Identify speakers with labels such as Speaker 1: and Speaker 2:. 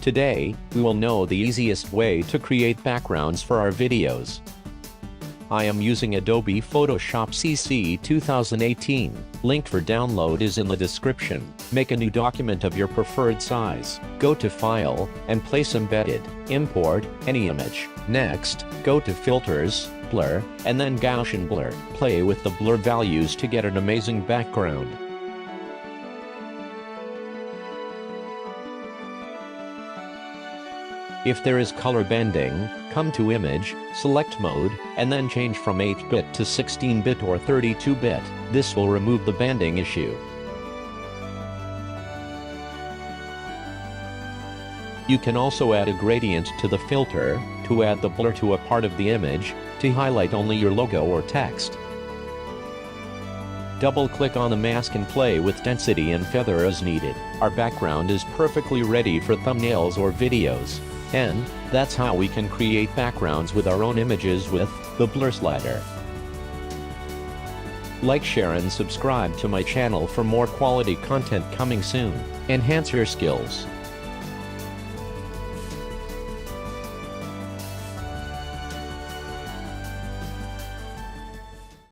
Speaker 1: Today, we will know the easiest way to create backgrounds for our videos. I am using Adobe Photoshop CC 2018. Link for download is in the description. Make a new document of your preferred size. Go to File, and place Embedded. Import any image. Next, go to Filters, Blur, and then Gaussian Blur. Play with the blur values to get an amazing background. If there is color bending, come to Image, select Mode, and then change from 8-bit to 16-bit or 32-bit. This will remove the bending issue. You can also add a gradient to the filter, to add the blur to a part of the image, to highlight only your logo or text. Double-click on the mask and play with density and feather as needed. Our background is perfectly ready for thumbnails or videos. And that's how we can create backgrounds with our own images with the blur slider. Like, share and subscribe to my channel for more quality content coming soon. Enhance your skills.